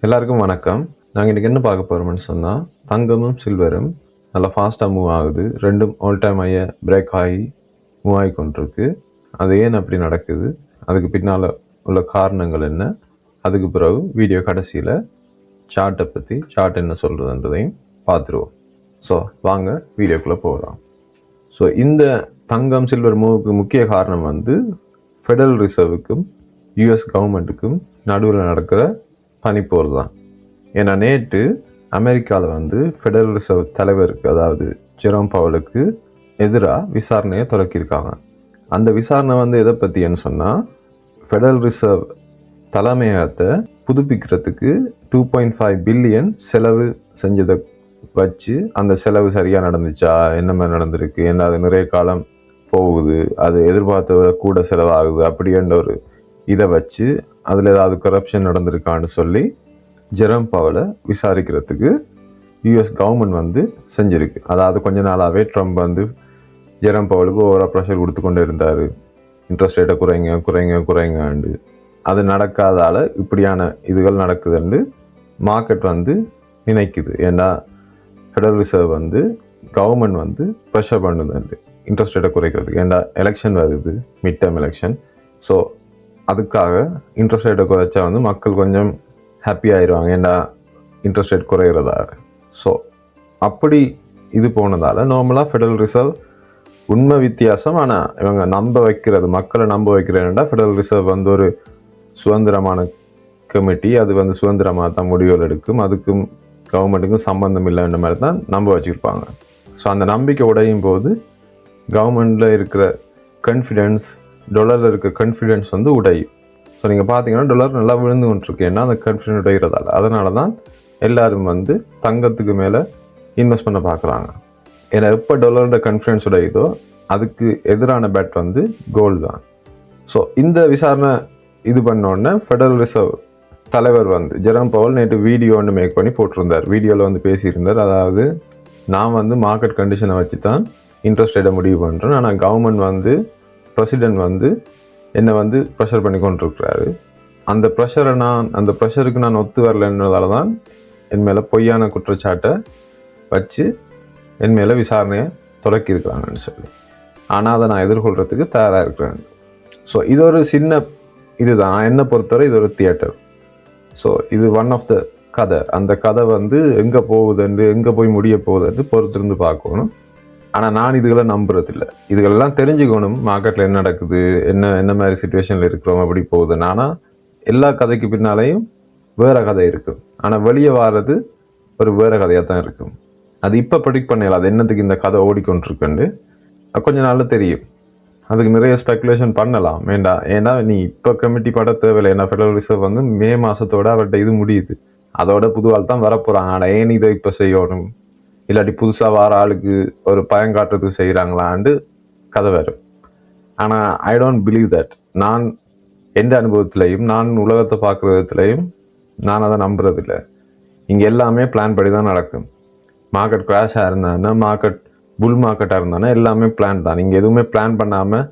எல்லாருக்கும் வணக்கம். நாங்கள் இன்றைக்கி என்ன பார்க்க போகிறோம்னு சொன்னால், தங்கமும் சில்வரும் நல்லா ஃபாஸ்ட்டாக மூவ் ஆகுது. ரெண்டும் ஆல் டைம் ஹையை பிரேக் ஆகி மூவ் ஆகி கொண்டிருக்கு. அது ஏன் அப்படி நடக்குது, அதுக்கு பின்னால் உள்ள காரணங்கள் என்ன, அதுக்கு பிறகு வீடியோ கடைசியில் சார்ட் என்ன சொல்கிறதுன்றதையும் பார்த்துருவோம். ஸோ வாங்க வீடியோக்குள்ளே போகலாம். ஸோ இந்த தங்கம் சில்வர் மூவுக்கு முக்கிய காரணம் ஃபெடரல் ரிசர்வுக்கும் யூஎஸ் கவர்மெண்ட்டுக்கும் நடுவில் நடக்கிற பனிப்போர் தான். ஏன்னா நேற்று அமெரிக்காவில் ஃபெடரல் ரிசர்வ் தலைவருக்கு, அதாவது ஜெரோம் பவலுக்கு எதிராக விசாரணையை தொடக்கியிருக்காங்க. அந்த விசாரணை எதை பற்றின்னு சொன்னால், ஃபெடரல் ரிசர்வ் தலைமையகத்தை புதுப்பிக்கிறதுக்கு 2.5 பில்லியன் செலவு செஞ்சதை வச்சு, அந்த செலவு சரியாக நடந்துச்சா, என்ன மாதிரி நடந்திருக்கு, ஏன்னா அது நிறைய காலம் போகுது, அது எதிர்பார்த்த விட கூட செலவாகுது அப்படின்ற ஒரு இதை வச்சு அதில் ஏதாவது கரப்ஷன் நடந்திருக்கான்னு சொல்லி ஜெரோம் பவலை விசாரிக்கிறதுக்கு யூஎஸ் கவர்மெண்ட் செஞ்சுருக்கு. அதாவது கொஞ்ச நாளாகவே ட்ரம்ப் ஜெரோம் பவலுக்கு ஓவராக ப்ரெஷர் கொடுத்து கொண்டு இருந்தார். இன்ட்ரெஸ்ட் ரேட்டை குறைங்கண்டு. அது நடக்காதால் இப்படியான இதுகள் நடக்குதுன்னு மார்க்கெட் நினைக்குது. ஏன்னா ஃபெடரல் ரிசர்வ் கவர்மெண்ட் ப்ரெஷர் பண்ணுது இன்ட்ரெஸ்ட் ரேட்டை குறைக்கிறதுக்கு. ஏன்னா எலெக்ஷன் வருது, மிட் டேர்ம் எலெக்ஷன். ஸோ அதுக்காக இன்ட்ரெஸ்ட் ரேட்டை குறைச்சா மக்கள் கொஞ்சம் ஹாப்பி ஆயிடுவாங்க, ஏன்னா இன்ட்ரெஸ்ட் ரேட் குறைகிறதா. ஸோ அப்படி இது போனதால் நார்மலாக ஃபெடரல் ரிசர்வ் உண்மை வித்தியாசம். ஆனால் இவங்க மக்களை நம்ப வைக்கிறேன்டா ஃபெடரல் ரிசர்வ் ஒரு சுதந்திரமான கமிட்டி, அது சுதந்திரமாக தான் முடிவுகள் எடுக்கும், அதுக்கும் கவர்மெண்ட்டுக்கும் சம்பந்தம் இல்லைன்ற மாதிரி தான் நம்ப வச்சுருப்பாங்க. ஸோ அந்த நம்பிக்கை உடையும் போது கவர்மெண்டில் இருக்கிற கான்ஃபிடென்ஸ், டாலரில் இருக்க கான்ஃபிடென்ஸ் உடையும். ஸோ நீங்கள் பார்த்தீங்கன்னா டாலர் நல்லா விழுந்து கொண்டிருக்கு, ஏன்னா அந்த கான்ஃபிடென்ட் உடைகிறதால. அதனால தான் எல்லோரும் தங்கத்துக்கு மேலே இன்வெஸ்ட் பண்ண பார்க்குறாங்க. ஏன்னா எப்போ டாலரோட கான்ஃபிடென்ஸ் உடையுதோ அதுக்கு எதிரான பேட் கோல்டு தான். ஸோ இந்த விசாரணை இது பண்ணோடனே ஃபெடரல் ரிசர்வ் தலைவர் ஜெரோம் பவல் நேற்று வீடியோ மேக் பண்ணி போட்டிருந்தார். வீடியோவில் பேசியிருந்தார். அதாவது நான் மார்க்கெட் கண்டிஷனை வச்சு தான் இன்ட்ரெஸ்ட் ரேட்டை முடிவு பண்ணுறேன், ஆனால் கவர்மெண்ட் பிரசிடென்ட் என்னை ப்ரெஷர் பண்ணி கொண்டிருக்கிறாரு. அந்த ப்ரெஷருக்கு நான் ஒத்து வரலைன்றதால தான் என் மேலே பொய்யான குற்றச்சாட்டை வச்சு என் மேலே விசாரணையை தொடக்கியிருக்கிறாங்கன்னு சொல்லி. ஆனால் அதை நான் எதிர்கொள்கிறதுக்கு தயாராக இருக்கிறேன். ஸோ இது ஒரு சின்ன இதுதான், என்னை பொறுத்தவரை இது ஒரு தியேட்டர். ஸோ இது ஒன் ஆஃப் த கதை. அந்த கதை எங்கே போகுதுன்னு, எங்கே போய் முடிய போகுதுன்னு பொறுத்திருந்து பார்க்கணும். ஆனால் நான் இதுகளை நம்புறதில்லை. இதுகளெல்லாம் தெரிஞ்சுக்கணும், மார்க்கெட்டில் என்ன நடக்குது, என்ன மாதிரி சுச்சுவேஷனில் இருக்கிறோம், அப்படி போகுதுன்னு. ஆனால் எல்லா கதைக்கு பின்னாலேயும் வேறு கதை இருக்கும். ஆனால் வெளியே வாரது ஒரு வேறு கதையாக தான் இருக்கும். அது இப்போ ப்ரெடிக்ட் பண்ணல, அது என்னத்துக்கு இந்த கதை ஓடிக்கொண்டிருக்குன்னு கொஞ்ச நாளில் தெரியும். அதுக்கு நிறைய ஸ்பெக்குலேஷன் பண்ணலாம் வேண்டாம். ஏன்னா நீ இப்போ கமிட்டி பட தேவையில்லை. ஏன்னா ஃபெடரல் ரிசர்வ் மே மாதத்தோடு அவர்கிட்ட இது முடியுது, அதோட புதுவாள் தான் வரப்போகிறாங்க. ஆனால் ஏன் இதை இப்போ செய்யணும், இல்லாட்டி புதுசாக வர ஆளுக்கு ஒரு பயங்காட்டுறதுக்கு செய்கிறாங்களான்னு கதை வேறு. ஆனால் ஐ டோன்ட் பிலீவ் தட். நான் எந்த அனுபவத்திலையும், நான் உலகத்தை பார்க்குற விதத்துலையும் நான் அதை நம்புறதில்லை. இங்கே எல்லாமே பிளான் படி தான் நடக்கும். மார்க்கெட் கிராஷாக இருந்தானே, புல் மார்க்கெட்டாக இருந்தானே, எல்லாமே பிளான் தான். நீங்கள் எதுவுமே பிளான் பண்ணாமல்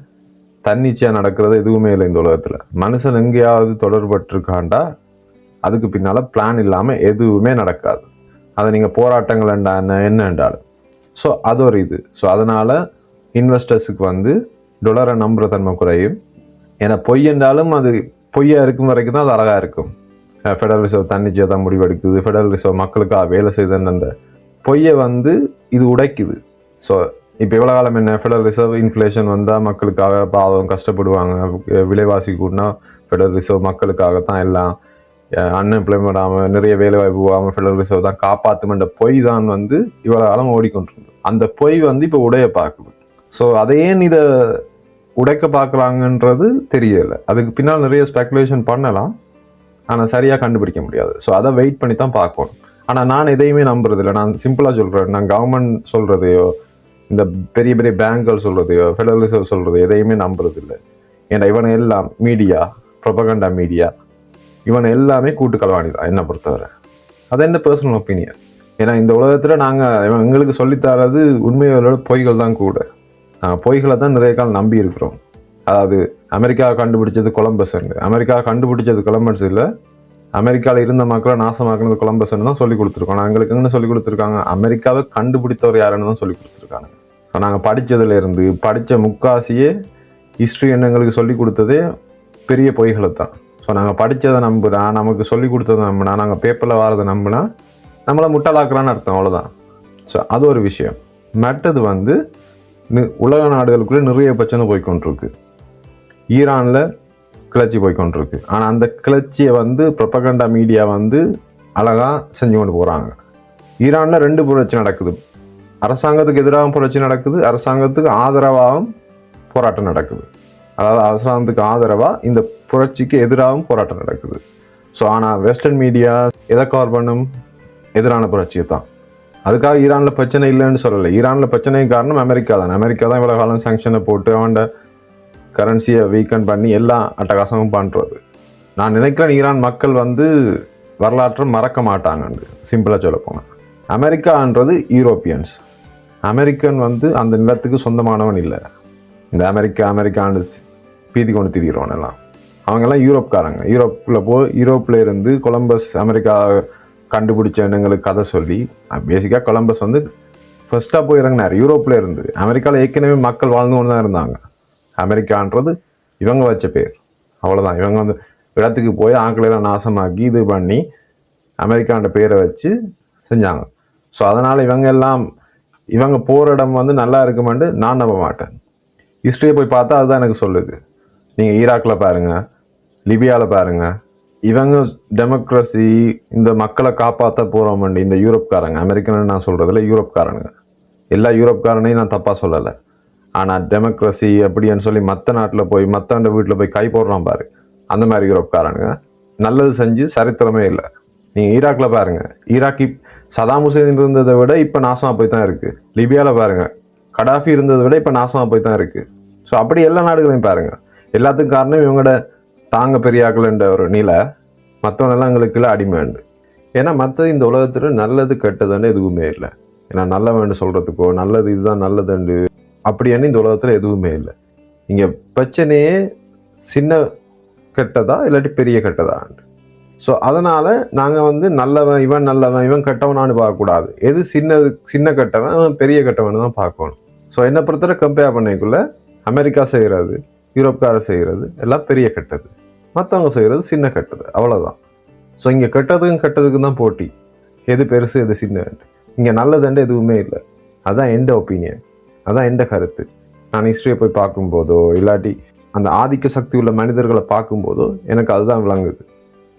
தன்னிச்சையாக நடக்கிறது எதுவுமே இல்லை இந்த உலகத்தில். மனுஷன் எங்கேயாவது தொடர்பட்டுருக்காண்டா அதுக்கு பின்னால் பிளான் இல்லாமல் எதுவுமே நடக்காது. அதை நீங்கள் போராட்டங்கள் என்னென்றாலும். ஸோ அது ஒரு இது. ஸோ அதனால் இன்வெஸ்டர்ஸுக்கு டொலரை நம்புகிற தன்மை குறையும். ஏன்னா பொய் என்றாலும் அது பொய்யா இருக்கும் வரைக்கும் தான் அது அழகாக இருக்கும். ஃபெடரல் ரிசர்வ் தன்னிச்சையாக தான் முடிவெடுக்குது, ஃபெடரல் ரிசர்வ் மக்களுக்காக வேலை செய்தன்னு அந்த பொய்யை இது உடைக்குது. ஸோ இப்போ எவ்வளோ காலம் என்ன, ஃபெடரல் ரிசர்வ் இன்ஃப்ளேஷன் வந்தால் மக்களுக்காக பாவம் கஷ்டப்படுவாங்க, விலைவாசி கூடனா ஃபெடரல் ரிசர்வ் மக்களுக்காக தான் எல்லாம், அன்எம்ப்ளாய்மெண்ட் ஆகாமல் நிறைய வேலை வாய்ப்பு போகாமல் ஃபெடரல் ரிசர்வ் தான் காப்பாற்றுமென்ற பொய் தான் இவ்வளோ காலம் ஓடிக்கொண்டிருந்தது. அந்த பொய் இப்போ உடைய பார்க்குது. ஸோ அதையே இதை உடைக்க பார்க்குறாங்கன்றது தெரியலை. அதுக்கு பின்னால் நிறைய ஸ்பெக்குலேஷன் பண்ணலாம், ஆனால் சரியாக கண்டுபிடிக்க முடியாது. ஸோ அதை வெயிட் பண்ணி தான் பார்க்கணும். ஆனால் நான் எதையுமே நம்புறதில்லை. நான் சிம்பிளாக சொல்கிறேன், நான் கவர்மெண்ட் சொல்கிறதையோ, இந்த பெரிய பெரிய பேங்குகள் சொல்கிறதையோ, ஃபெடரல் ரிசர்வ் சொல்கிறது எதையுமே நம்புறதில்லை. ஏன்னா இவனை எல்லாம் மீடியா, ப்ரொபகண்டா மீடியா, இவன் எல்லாமே கூட்டு கலவாணி தான் என்னை பொறுத்தவரை. அது என்ன பர்சனல் ஒப்பீனியன். ஏன்னா இந்த உலகத்தில் நாங்கள் எங்களுக்கு சொல்லித்தரது உண்மையோட பொய்கள் தான் கூட. நாங்கள் பொய்களை தான் நிறைய காலம் நம்பி இருக்கிறோம். அதாவது அமெரிக்கா கண்டுபிடிச்சது கொலம்பஸ் இல்லை, அமெரிக்கா கண்டுபிடிச்சது கொலம்பஸ் இல்லை, அமெரிக்காவில் இருந்த மக்களை நாசமாக்குனது கொலம்பஸ்ன்னு தான் சொல்லி கொடுத்துருக்கோம். எங்களுக்கு என்ன சொல்லி கொடுத்துருக்காங்க? அமெரிக்காவை கண்டுபிடித்தவர் யாருன்னு தான் சொல்லி கொடுத்துருக்காங்க. ஸோ நாங்கள் படித்ததுலேருந்து படித்த முக்காசியே ஹிஸ்ட்ரி எங்களுக்கு சொல்லி கொடுத்ததே பெரிய பொய்களை தான். ஸோ நாங்கள் படித்ததை நம்புனா, நமக்கு சொல்லி கொடுத்ததை நம்பினா, நாங்கள் பேப்பரில் வாரதை நம்பினா நம்மளை முட்டாளாக்குறான்னு அர்த்தம், அவ்வளோதான். ஸோ அது ஒரு விஷயம். மற்றது வந்து உலக நாடுகளுக்குள்ளே நிறைய பிரச்சனை போய்கொண்டிருக்கு. ஈரானில் கிளர்ச்சி போய்கொண்டிருக்கு. ஆனால் அந்த கிளர்ச்சியை வந்து ப்ரொபகண்டா மீடியா வந்து அழகாக செஞ்சு கொண்டு போகிறாங்க. ஈரானில் 2 புரட்சி நடக்குது. அரசாங்கத்துக்கு எதிராகவும் புரட்சி நடக்குது, அரசாங்கத்துக்கு ஆதரவாகவும் போராட்டம் நடக்குது. அதாவது அரசாங்கத்துக்கு ஆதரவாக இந்த புரட்சிக்கு எதிராகவும் போராட்டம் நடக்குது. ஸோ ஆனால் வெஸ்டர்ன் மீடியா எதை கவர் பண்ணும்? எதிரான புரட்சியை தான். அதுக்காக ஈரானில் பிரச்சனை இல்லைன்னு சொல்லலை. ஈரானில் பிரச்சனைக்கு காரணம் அமெரிக்கா தான். அமெரிக்கா தான் இவ்வளோ காலம் சாங்ஷனை போட்டு அவன் கரன்சியை வீக்கன் பண்ணி எல்லா அட்டகாசமும் பண்ணுறது. நான் நினைக்கிறேன் ஈரான் மக்கள் வந்து வரலாற்றை மறக்க மாட்டாங்கன்னு. சிம்பிளாக சொல்ல போனேன், அமெரிக்கான்றது யூரோப்பியன்ஸ். அமெரிக்கன் வந்து அந்த நிலத்துக்கு சொந்தமானவன் இல்லை. இந்த அமெரிக்கான்னு பீதி கொண்டு திரிகிறவன் எல்லாம் அவங்கெல்லாம் யூரோப்காரங்க. யூரோப்பில் இருந்து கொலம்பஸ் அமெரிக்கா கண்டுபிடிச்ச எங்களுக்கு கதை சொல்லி, பேசிக்காக கொலம்பஸ் வந்து ஃபர்ஸ்ட்டாக போய் இறங்கினார் யூரோப்பில் இருந்து. அமெரிக்காவில் ஏற்கனவே மக்கள் வாழ்ந்து கொண்டு தான் இருந்தாங்க. அமெரிக்கான்றது இவங்க வச்ச பேர், அவ்வளோதான். இவங்க வந்து இடத்துக்கு போய் ஆட்களெல்லாம் நாசமாக்கி இது பண்ணி அமெரிக்கான்ற பேரை வச்சு செஞ்சாங்க. ஸோ அதனால் இவங்க போகிற இடம் வந்து நல்லா இருக்குமான்னு நான் நம்ப மாட்டேன். ஹிஸ்ட்ரியை போய் பார்த்தா அதுதான் எனக்கு சொல்லுது. நீங்கள் ஈராக்கில் பாருங்கள், லிபியாவில் பாருங்கள், இவங்க டெமோக்ரஸி இந்த மக்களை காப்பாற்ற போகிறோம்ண்டு இந்த யூரோப்காரங்க, அமெரிக்கன்னு நான் சொல்கிறதில்ல, யூரோப்காரங்க. எல்லா யூரோப்காரனையும் நான் தப்பாக சொல்லலை. ஆனால் டெமோக்ரஸி அப்படின்னு சொல்லி மற்ற நாட்டில் போய் மற்றவண்ட வீட்டில் போய் கை போடுறான் பாரு, அந்த மாதிரி யூரோப்காரனுங்க நல்லது செஞ்சு சரித்திரமே இல்லை. நீங்கள் ஈராக்கில் பாருங்கள், ஈராக்கி சதாம் ஹுசேன் இருந்ததை விட இப்போ நாசமாக போய் தான் இருக்குது. லிபியாவில் பாருங்கள், கடாஃபி இருந்ததை விட இப்போ நாசமாக போய் தான் இருக்குது. ஸோ அப்படி எல்லா நாடுகளையும் பாருங்கள். எல்லாத்துக்கும் காரணம் இவங்களோட தாங்க பெரியாக்கள்ன்ற ஒரு நிலை, மற்றவனெல்லாம் எங்களுக்குள்ள அடிமைண்டு. ஏன்னா மற்ற இந்த உலகத்தில் நல்லது கெட்டதுன்னு எதுவுமே இல்லை. ஏன்னா நல்லவன்னு சொல்கிறதுக்கோ நல்லது இதுதான் நல்லதுண்டு அப்படின்னு இந்த உலகத்தில் எதுவுமே இல்லை. இங்கே பிரச்சனையே சின்ன கெட்டதா இல்லாட்டி பெரிய கெட்டதான்ட்டு. ஸோ அதனால் நாங்கள் வந்து நல்லவன் இவன் கெட்டவனான்னு பார்க்கக்கூடாது. எது சின்ன கெட்டவன் அவன் பெரிய கெட்டவன் தான் பார்க்கணும். ஸோ என்னை பொறுத்தவரை கம்பேர் பண்ணிக்குள்ள அமெரிக்கா செய்கிறது, யூரோப்காரர் செய்கிறது எல்லாம் பெரிய கெட்டது, மற்றவங்க செய்கிறது சின்ன கெட்டது, அவ்வளோதான். ஸோ இங்கே கெட்டதுக்கும் தான் போட்டி, எது பெருசு எது சின்ன. இங்கே நல்லதுண்டு எதுவுமே இல்லை. அதுதான் எந்த ஒப்பீனியன், அதான் எந்த கருத்து. நான் ஹிஸ்ட்ரியை போய் பார்க்கும்போதோ இல்லாட்டி அந்த ஆதிக்க சக்தி உள்ள மனிதர்களை பார்க்கும்போதோ எனக்கு அதுதான் விளங்குது.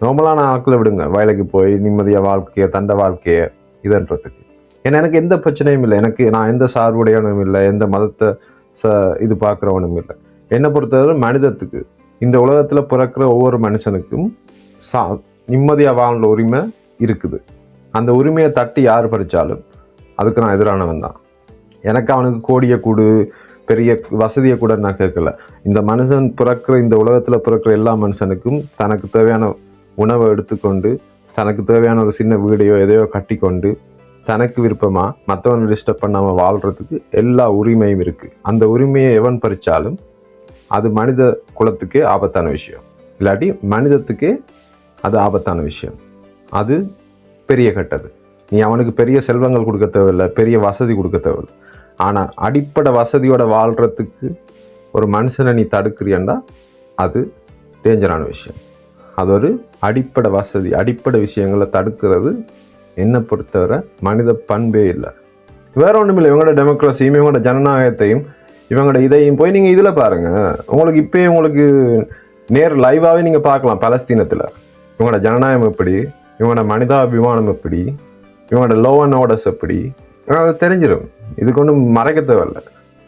நார்மலான ஆட்களை விடுங்க, வயலுக்கு போய் நிம்மதியாக வாழ்க்கையை தண்ட வாழ்க்கையை இதுன்றதுக்கு. ஏன்னா எனக்கு எந்த பிரச்சனையும் இல்லை, நான் எந்த சார்புடையவனும் இல்லை, எந்த மதத்தை இது பார்க்குறவனும் இல்லை. என்னை பொறுத்தவரை மனிதத்துக்கு இந்த உலகத்தில் பிறக்கிற ஒவ்வொரு மனுஷனுக்கும் நிம்மதியாக வாழ்ந்த உரிமை இருக்குது. அந்த உரிமையை தட்டி யார் பறித்தாலும் அதுக்கு நான் எதிரானவன் தான். எனக்கு அவனுக்கு கோடியை கூடு பெரிய வசதியை கூட நான் கேட்கல. இந்த மனுஷன் இந்த உலகத்தில் பிறக்கிற எல்லா மனுஷனுக்கும் தனக்கு தேவையான உணவை எடுத்துக்கொண்டு, தனக்கு தேவையான ஒரு சின்ன வீடையோ எதையோ கட்டி கொண்டு, தனக்கு விருப்பமாக மற்றவனை டிஸ்டர்ப் பண்ணாமல் வாழ்கிறதுக்கு எல்லா உரிமையும் இருக்குது. அந்த உரிமையை எவன் பறித்தாலும் அது மனித குலத்துக்கே ஆபத்தான விஷயம், இல்லாட்டி மனிதத்துக்கே அது ஆபத்தான விஷயம். அது பெரிய கெட்டது. நீ அவனுக்கு பெரிய செல்வங்கள் கொடுக்க தேவையில்லை, பெரிய வசதி கொடுக்க தேவையில்லை. ஆனால் அடிப்படை வசதியோட வாழ்கிறதுக்கு ஒரு மனுஷனை நீ தடுக்கிறியண்டா அது டேஞ்சரான விஷயம். அது ஒரு அடிப்படை வசதி, அடிப்படை விஷயங்களை தடுக்கிறது என்னை பொறுத்தவரை மனித பண்பே இல்லை. வேற ஒன்றும் இல்லை. இவங்களோட டெமோக்ரஸியும் இவங்களோட ஜனநாயகத்தையும் இவங்களோட இதையும் போய் நீங்கள் இதில் பாருங்கள். உங்களுக்கு நேர் லைவாகவே நீங்கள் பார்க்கலாம். பலஸ்தீனத்தில் இவங்களோட ஜனநாயகம் எப்படி, இவங்களோட மனிதாபிமானம் எப்படி, இவங்களோட லோ அண்ட் ஆர்டர்ஸ் எப்படி, அது தெரிஞ்சிடும். இதுக்கு ஒன்றும் மறைக்க தேவையில்லை.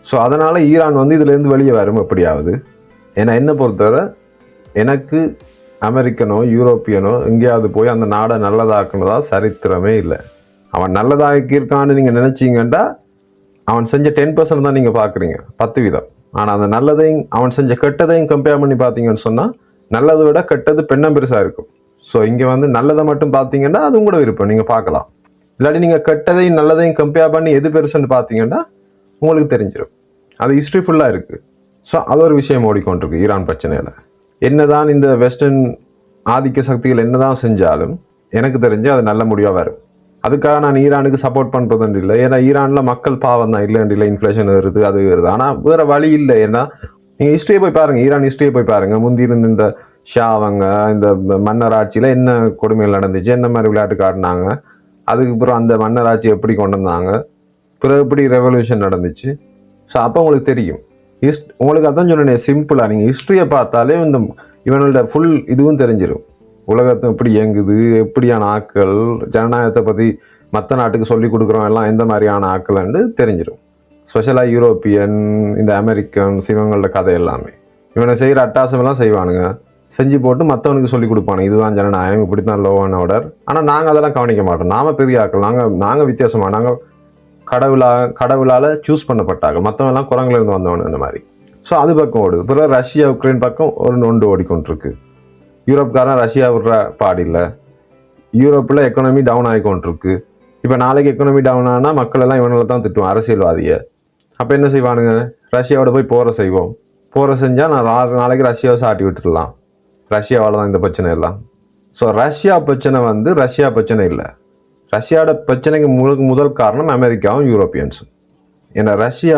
ஸோ அதனால் ஈரான் வந்து இதுலேருந்து வெளியே வரும் எப்படியாவது. ஏன்னா என்னை பொறுத்தவரை எனக்கு அமெரிக்கனோ யூரோப்பியனோ எங்கேயாவது போய் அந்த நாடை நல்லதாக்குனதா சரித்திரமே இல்லை. அவன் நல்லதாக்கியிருக்கான்னு நீங்கள் நினச்சிங்கன்னா அவன் செஞ்ச 10% தான் நீங்கள் பார்க்குறீங்க, 10%. ஆனால் அந்த நல்லதையும் அவன் செஞ்ச கெட்டதையும் கம்பேர் பண்ணி பார்த்தீங்கன்னு சொன்னால் நல்லதை விட கெட்டது பெண்ணம் பெருசாக இருக்கும். ஸோ இங்கே வந்து நல்லதை மட்டும் பார்த்தீங்கன்னா அது உங்களோட விருப்பம், நீங்கள் பார்க்கலாம். இல்லாட்டி நீங்கள் கெட்டதையும் நல்லதையும் கம்பேர் பண்ணி எது பெருசுன்னு பார்த்தீங்கன்னா உங்களுக்கு தெரிஞ்சிடும். அது ஹிஸ்ட்ரி ஃபுல்லாக இருக்குது. ஸோ அது ஒரு விஷயம் ஓடிக்கொண்டிருக்கு ஈரான் பிரச்சனையில். என்னதான் இந்த வெஸ்டர்ன் ஆதிக்க சக்திகள் என்னதான் செஞ்சாலும் எனக்கு தெரிஞ்சு அது நல்ல முடிவாக வரும். அதுக்காக நான் ஈரானுக்கு சப்போர்ட் பண்ணுறதுன்னு இல்லை. ஏன்னா ஈரானில் மக்கள் பாவம் தான், இல்லைன்னு இல்லை, இன்ஃப்ளேஷன் ஏறுது, அது ஏறுது. ஆனால் வேறு வழி இல்லை. ஏன்னா நீங்கள் ஹிஸ்ட்ரியை போய் பாருங்கள், ஈரான் ஹிஸ்ட்ரியை போய் பாருங்கள். முந்தி இருந்த இந்த ஷாவங்க இந்த மன்னர் ஆட்சியில் என்ன கொடுமைகள் நடந்துச்சு, என்ன மாதிரி விளையாட்டு காட்டினாங்க, அதுக்கப்புறம் அந்த மன்னர் ஆட்சி எப்படி கொண்டு வந்தாங்க, பிறகு எப்படி ரெவல்யூஷன் நடந்துச்சு. ஸோ அப்போ உங்களுக்கு தெரியும். உங்களுக்கு அதான் சொன்னேன், சிம்பிளாக நீங்கள் ஹிஸ்ட்ரியை பார்த்தாலே இந்த இவனோட ஃபுல் இதுவும் தெரிஞ்சிடும். உலகத்தை எப்படி இயங்குது, எப்படியான ஆட்கள், ஜனநாயகத்தை பற்றி மற்ற நாட்டுக்கு சொல்லி கொடுக்குறோம் எல்லாம் எந்த மாதிரியான ஆட்கள்னு தெரிஞ்சிடும். ஸ்பெஷலாக யூரோப்பியன், இந்த அமெரிக்கன் இவங்களோட கதை எல்லாமே இவனை செய்கிற அட்டாசமெல்லாம் செய்வானுங்க, செஞ்சு போட்டு மற்றவனுக்கு சொல்லி கொடுப்பானுங்க, இதுதான் ஜனநாயகம், இப்படி தான் லோ அண்ட் ஆர்டர். ஆனால் நாங்கள் அதெல்லாம் கவனிக்க மாட்டோம். நாம பெரிய ஆட்கள், நாங்கள் வித்தியாசமாக, நாங்கள் கடவுளால் சூஸ் பண்ணப்பட்டாங்க, மற்றவங்கலாம் குரங்குல இருந்து வந்தவனு இந்த மாதிரி. ஸோ அது பக்கம் ஓடுது. பிறகு ரஷ்யா உக்ரைன் பக்கம் ஒரு நொண்டு ஓடிக்கொண்டிருக்கு. யூரோப்காரன் ரஷ்யா விடுற பாடில்லை. யூரோப்பில் எக்கனாமி டவுன் ஆகிக்கொண்டிருக்கு. இப்போ நாளைக்கு எக்கனாமி டவுன் ஆனால் மக்கள் எல்லாம் இவனால தான் திட்டுவோம், அரசியல்வாதியை. அப்போ என்ன செய்வானுங்க, ரஷ்யாவோட போய் போரை செய்வோம். போரை செஞ்சால் நாளைக்கு ரஷ்யாவை சாட்டி விட்டுடலாம். ரஷ்யாவால் தான் இந்த பிரச்சனை எல்லாம். ஸோ ரஷ்யா பிரச்சனை ரஷ்யா பிரச்சனை இல்லை. ரஷ்யாவோட பிரச்சனைக்கு முதல் காரணம் அமெரிக்காவும் யூரோப்பியன்ஸும். ஏன்னா ரஷ்யா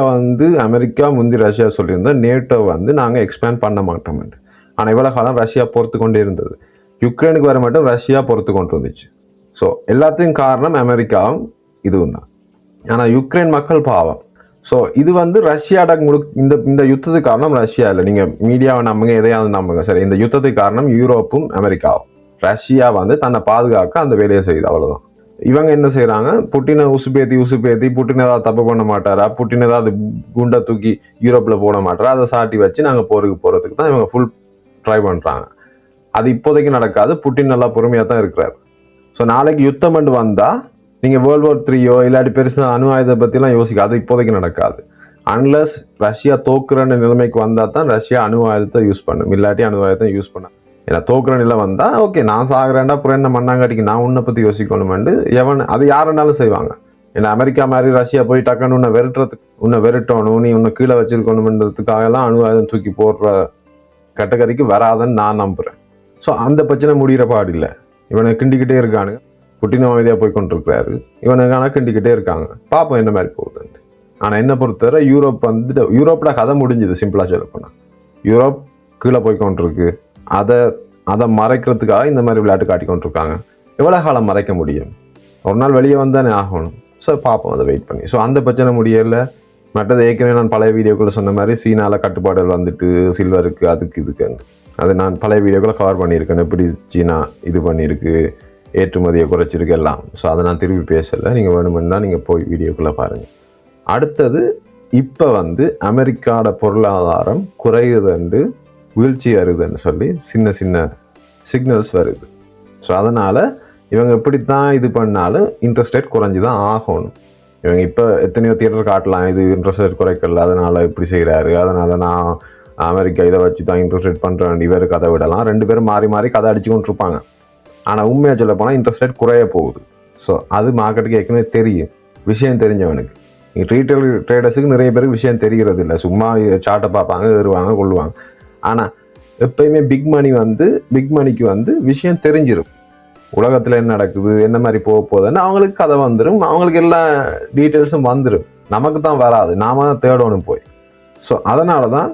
அமெரிக்கா முந்தி ரஷ்யா சொல்லியிருந்தா நேட்டோ நாங்கள் எக்ஸ்பேண்ட் பண்ண மாட்டோம். ஆனால் இவ்வளோ காலம் ரஷ்யா பொறுத்து கொண்டே இருந்தது. யுக்ரைனுக்கு வர மட்டும் ரஷ்யா பொறுத்து கொண்டு வந்துச்சு. ஸோ எல்லாத்தையும் காரணம் அமெரிக்காவும் இதுவும் தான். ஆனால் யுக்ரைன் மக்கள் பாவம். ஸோ இது ரஷ்யாட இந்த யுத்தத்துக்கு காரணம் ரஷ்யா இல்லை. நீங்கள் மீடியாவை நம்புங்க, எதையாவது நம்புங்க, சரி. இந்த யுத்தத்துக்கு காரணம் யூரோப்பும் அமெரிக்காவும். ரஷ்யா தன்னை பாதுகாக்க அந்த வேலையை செய்யுது, அவ்வளோதான். இவங்க என்ன செய்கிறாங்க, புட்டினை உசுப்பேத்தி புட்டின் ஏதாவது தப்பு பண்ண மாட்டாரா, புட்டின் ஏதாவது குண்டை தூக்கி யூரோப்பில் போட மாட்டாரா, அதை சாட்டி வச்சு நாங்கள் போருக்கு போகிறதுக்கு தான் இவங்க ஃபுல் ட்ரை பண்ணுறாங்க. அது இப்போதைக்கு நடக்காது. புட்டின் நல்லா பொறுமையாக தான் இருக்கிறார். ஸோ நாளைக்கு யுத்தம் பண்ணி வந்தால் நீங்கள் World War III இல்லாட்டி பெருசாக அணு ஆயுதத்தை பற்றிலாம் யோசிக்க, அது இப்போதைக்கு நடக்காது. அன்லஸ் ரஷ்யா தோக்குற நிலைமைக்கு வந்தால் தான் ரஷ்யா அணு ஆயுதத்தை யூஸ் பண்ணும், இல்லாட்டி அணு ஆயுதத்தை யூஸ் பண்ண. ஏன்னா தோக்குற நிலை வந்தால் ஓகே, நான் சாகுறேன்டா, அப்புறம் என்ன மண்ணாங்காட்டிக்கு நான் உன்னை பற்றி யோசிக்கணுமெண்டு அது யாருன்னாலும் செய்வாங்க. ஏன்னா அமெரிக்கா மாதிரி ரஷ்யா போய் டக்குன்னு உன்னை வெறுட்டணும், நீ உன்னை கீழே வச்சிருக்கணுன்றதுக்காகலாம் அணு ஆயுதம் தூக்கி போடுற கேட்டகரிக்கு வராதுன்னு நான் நம்புகிறேன். ஸோ அந்த பிரச்சனை முடிகிற பாடு இல்லை. இவனை கிண்டிக்கிட்டே இருக்கானுங்க. புட்டின் அமைதியாக போய் கொண்டிருக்கிறாரு, இவனுக்கான கிண்டிக்கிட்டே இருக்காங்க. பார்ப்போம் என்ன மாதிரி போகுதுன்ட்டு. ஆனால் என்ன பொறுத்தவரை யூரோப்போட கதை முடிஞ்சுது. சிம்பிளாக சொல்லப்போனால் யூரோப் கீழே போய் கொண்டிருக்கு. அதை மறைக்கிறதுக்காக இந்த மாதிரி விளையாட்டு காட்டி கொண்டிருக்காங்க. எவ்வளோ காலம் மறைக்க முடியும்? ஒரு நாள் வெளியே வந்தானே ஆகணும். ஸோ பார்ப்போம், அதை வெயிட் பண்ணி. ஸோ அந்த பிரச்சனை முடியலை. மற்றது ஏற்கனவே நான் பழைய வீடியோக்குள்ள சொன்ன மாதிரி சீனாவில் கட்டுப்பாடுகள் சில்வருக்கு அதுக்கு இதுக்குன்னு அது நான் பழைய வீடியோக்களை கவர் பண்ணியிருக்கேன். எப்படி சீனா இது பண்ணியிருக்கு, ஏற்றுமதியை குறைச்சிருக்கு எல்லாம். ஸோ அதை நான் திருப்பி பேசலை. நீங்கள் வேணுமென்னா நீங்கள் போய் வீடியோக்குள்ளே பாருங்கள். அடுத்தது இப்போ அமெரிக்காவோட பொருளாதாரம் குறையுதுண்டு, வீழ்ச்சி வருதுன்னு சொல்லி சின்ன சின்ன சிக்னல்ஸ் வருது. ஸோ அதனால் இவங்க எப்படித்தான் இது பண்ணாலும் இன்ட்ரெஸ்ட் ரேட் குறைஞ்சி தான் ஆகணும். இவங்க இப்போ எத்தனையோ தியேட்டர் காட்டலாம், இது இன்ட்ரெஸ்ட் ரேட் குறைக்கல, அதனால் இப்படி செய்கிறாரு, அதனால் நான் அமெரிக்கா இதை வச்சு தான் இன்ட்ரெஸ்ட் ரேட் பண்ணுறேன், இவர் கதை விடலாம். ரெண்டு பேரும் மாறி மாறி கதை அடிச்சு கொண்டு இருப்பாங்க. ஆனால் உண்மையாக சொல்ல போனால் இன்ட்ரெஸ்ட் ரேட் குறைய போகுது. ஸோ அது மார்க்கெட்டுக்கு ஏற்கனவே தெரியும், விஷயம் தெரிஞ்சவனுக்கு. ரீட்டைல் ட்ரேடர்ஸுக்கு நிறைய பேருக்கு விஷயம் தெரிகிறது இல்லை. சும்மா சார்ட்டை பார்ப்பாங்க, ஏறுவாங்க, கொள்ளுவாங்க. ஆனால் எப்பயுமே பிக் மணிக்கு விஷயம் தெரிஞ்சிடும். உலகத்தில் என்ன நடக்குது, என்ன மாதிரி போக போகுதுன்னு அவங்களுக்கு கதை வந்துடும், அவங்களுக்கு எல்லா டீட்டெயில்ஸும் வந்துடும். நமக்கு தான் வராது, நாம தான் தேடணும் போய். ஸோ அதனால தான்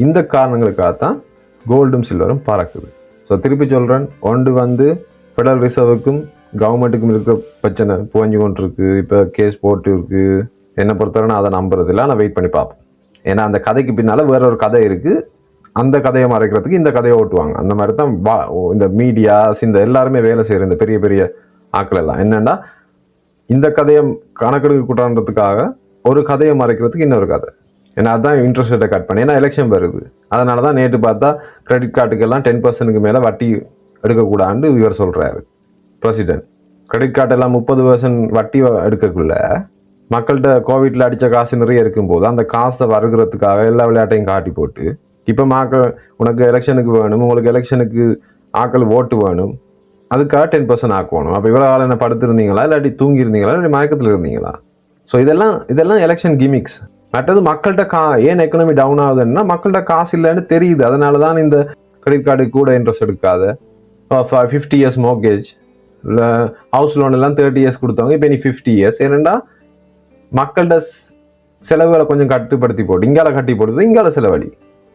இந்த காரணங்களுக்காகத்தான் கோல்டும் சில்வரும் பறக்குது. ஸோ திருப்பி சொல்கிறேன், ஒன்று ஃபெடரல் ரிசர்வுக்கும் கவர்மெண்ட்டுக்கும் இருக்கிற பிரச்சனை புகஞ்சு கொண்டு இருக்கு. இப்போ கேஸ் போட்டு இருக்கு. என்னை பொறுத்தவரை நான் அதை நம்புறதில்லை. ஆனால் வெயிட் பண்ணி பார்ப்போம். ஏன்னா அந்த கதைக்கு பின்னால் வேற ஒரு கதை இருக்குது. அந்த கதையை மறைக்கிறதுக்கு இந்த கதையை ஓட்டுவாங்க. அந்த மாதிரி தான் இந்த மீடியாஸ் இந்த எல்லாருமே வேலை செய்கிற இந்த பெரிய பெரிய ஆட்கள் எல்லாம் என்னென்னா, இந்த கதையை கணக்கெடுக்க கூட்டான்றதுக்காக ஒரு கதையை மறைக்கிறதுக்கு இன்னொரு கதை. ஏன்னா அதுதான் இன்ட்ரெஸ்ட் ரேட்டை கட் பண்ணி. ஏன்னா எலெக்ஷன் வருது. அதனால தான் நேற்று பார்த்தா கிரெடிட் கார்டுக்கெல்லாம் 10% மேலே வட்டி எடுக்கக்கூடாதுன்னு இவர் சொல்கிறாரு பிரசிடென்ட். கிரெடிட் கார்டெல்லாம் 30% வட்டி எடுக்கக்குள்ள மக்கள்கிட்ட கோவிட்ல அடித்த காசு நிறைய இருக்கும்போது அந்த காசை வருகிறதுக்காக எல்லா விளையாட்டையும் காட்டி போட்டு, இப்போ உனக்கு எலெக்ஷனுக்கு வேணும், உங்களுக்கு எலெக்ஷனுக்கு ஆக்கள் ஓட்டு வேணும், அதுக்காக 10% ஆக்குவணும். அப்போ இவ்வளோ காலம் என்ன படுத்திருந்தீங்களா, இல்லாட்டி தூங்கியிருந்தீங்களா, இல்லாட்டி மயக்கத்தில் இருந்தீங்களா? ஸோ இதெல்லாம் எலெக்ஷன் கிமிக்ஸ். மற்றது மக்கள்கிட்ட ஏன் எக்கனாமி டவுன் ஆகுதுன்னா மக்கள்கிட்ட காசு இல்லைன்னு தெரியுது. அதனால தான் இந்த கிரெடிட் கார்டுக்கு கூட இன்ட்ரெஸ்ட் எடுக்காத, 50 இயர்ஸ் மோர்கேஜ், ஹவுஸ் லோன் எல்லாம் 30 இயர்ஸ் கொடுத்தவங்க இப்போ நீ 50 இயர்ஸ். ஏன்னா மக்கள்கிட்ட செலவுகளை கொஞ்சம் கட்டுப்படுத்தி போட்டு இங்கால கட்டி போடுறது இங்கால செலவழி.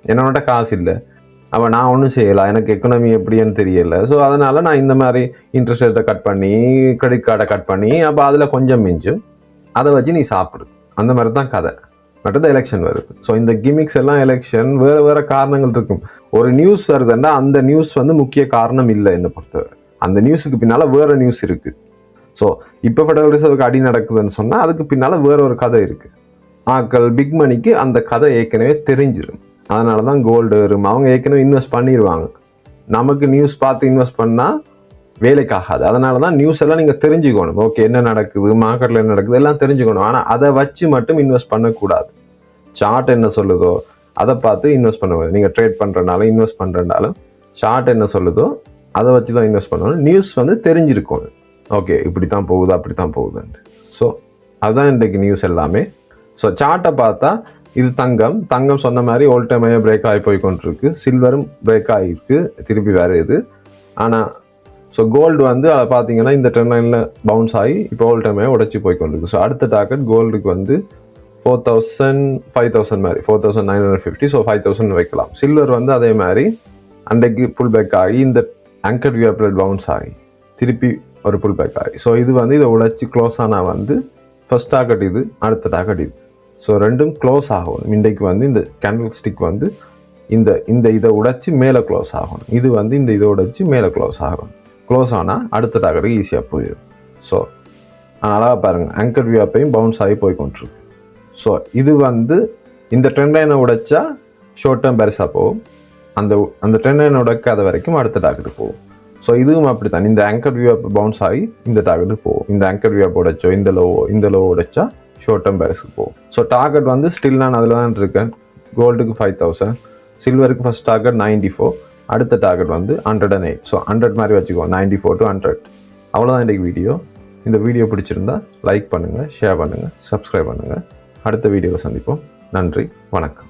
என்னோட காசு இல்லை, அப்போ நான் ஒன்றும் செய்யலாம், எனக்கு எக்கனாமி எப்படின்னு தெரியல. ஸோ அதனால் நான் இந்த மாதிரி இன்ட்ரெஸ்ட் ரேட்டை கட் பண்ணி கிரெடிட் கார்டை கட் பண்ணி அப்போ அதில் கொஞ்சம் மிஞ்சும், அதை வச்சு நீ சாப்பிடு. அந்த மாதிரி தான் கதை. மற்றது எலெக்ஷன் வருது. ஸோ இந்த கிமிக்ஸ் எல்லாம் எலெக்ஷன் வேறு வேறு காரணங்கள் இருக்கும். ஒரு நியூஸ் வருதுன்னா அந்த நியூஸ் வந்து முக்கிய காரணம் இல்லை என்னை பொறுத்தவரை. அந்த நியூஸுக்கு பின்னால் வேறு நியூஸ் இருக்குது. ஸோ இப்போ ஃபெடரல் ரிசர்வுக்கு அடி நடக்குதுன்னு சொன்னால் அதுக்கு பின்னால் வேற ஒரு கதை இருக்குது. ஆக்கள் பிக் மணிக்கு அந்த கதை ஏற்கனவே தெரிஞ்சிடும். அதனால தான் கோல்டு வரும். அவங்க ஏற்கனவே இன்வெஸ்ட் பண்ணிடுவாங்க. நமக்கு நியூஸ் பார்த்து இன்வெஸ்ட் பண்ணால் வேலைக்காகாது. அதனால தான் நியூஸ் எல்லாம் நீங்கள் தெரிஞ்சுக்கணும். ஓகே, என்ன நடக்குது, மார்க்கெட்டில் என்ன நடக்குது எல்லாம் தெரிஞ்சுக்கணும். ஆனால் அதை வச்சு மட்டும் இன்வெஸ்ட் பண்ணக்கூடாது. சார்ட் என்ன சொல்லுதோ அதை பார்த்து இன்வெஸ்ட் பண்ணுவது. நீங்கள் ட்ரேட் பண்ணுறனாலும் இன்வெஸ்ட் பண்ணுறனாலும் சார்ட் என்ன சொல்லுதோ அதை வச்சு தான் இன்வெஸ்ட் பண்ணணும். நியூஸ் வந்து தெரிஞ்சிருக்கணும். ஓகே, இப்படி தான் போகுது அப்படி தான் போகுதுன்ட்டு. ஸோ அதுதான் இன்றைக்கு நியூஸ் எல்லாமே. ஸோ சார்ட்டை பார்த்தா இது தங்கம் சொன்ன மாதிரி ஓல் டைம் பிரேக் ஆகி போய் கொண்டிருக்கு. சில்வரும் பிரேக் ஆகிருக்கு, திருப்பி வேறு இது. ஆனால் ஸோ கோல்டு வந்து அதை பார்த்தீங்கன்னா இந்த ட்ரெண்ட் லைனில் பவுன்ஸ் ஆகி இப்போ ஓல் டைம் உடச்சி போய் கொண்டிருக்கு. ஸோ அடுத்த டார்கெட் கோல்டுக்கு வந்து 4,000 5,000 மாதிரி 4,950. ஸோ 5,000 வைக்கலாம். சில்வர் வந்து அதே மாதிரி அன்றைக்கு புல் பேக் ஆகி இந்த ஆங்கர் வியூ பவுன்ஸ் ஆகி திருப்பி ஒரு புல் பேக் ஆகி. ஸோ இது வந்து இதை உடைச்சி க்ளோஸ் ஆனால் வந்து ஃபர்ஸ்ட் டார்கெட் இது, அடுத்த டார்கெட் இது. ஸோ ரெண்டும் க்ளோஸ் ஆகணும். இன்றைக்கு வந்து இந்த கேண்டில் ஸ்டிக் வந்து இந்த இதை உடைச்சி மேலே க்ளோஸ் ஆகணும். இது வந்து இந்த இதை உடைச்சி மேலே க்ளோஸ் ஆகணும். க்ளோஸ் ஆனால் அடுத்த டார்கெட்டுக்கு ஈஸியாக போயிடும். ஸோ அதனால் பாருங்கள் ஆங்கர் வியூ அப்பையும் பவுன்ஸ் ஆகி போய் கொண்டிருக்கு. ஸோ இது வந்து இந்த ட்ரெண்ட் லைனை உடைச்சா ஷார்ட் டேர்ம் பெருசாக போகும். அந்த ட்ரெண்ட் லைனை உடைக்காத வரைக்கும் அடுத்த டார்கெட்டு போகும். ஸோ இதுவும் அப்படி தான். இந்த ஆங்கர் வியூ அப் பவுன்ஸ் ஆகி இந்த டார்கெட்டுக்கு போகும். இந்த ஆங்கர் வியூ அப் உடைச்சோ இந்த லோ உடைச்சா ஷார்ட் டேர்ம் பெருசுக்கு போகும். ஸோ டார்கெட் வந்து ஸ்டில் நான் அதில் தான் இருக்கேன். கோல்டுக்கு 5,000, சில்வருக்கு ஃபர்ஸ்ட் டார்கெட் 94, அடுத்த டார்கெட் வந்து 108. ஸோ 100 மாதிரி வச்சுக்கோ, 94 to 100. அவ்வளோதான் இன்றைக்கு வீடியோ. இந்த வீடியோ பிடிச்சிருந்தா லைக் பண்ணுங்கள், ஷேர் பண்ணுங்கள், சப்ஸ்கிரைப் பண்ணுங்கள். அடுத்த வீடியோவை சந்திப்போம். நன்றி, வணக்கம்.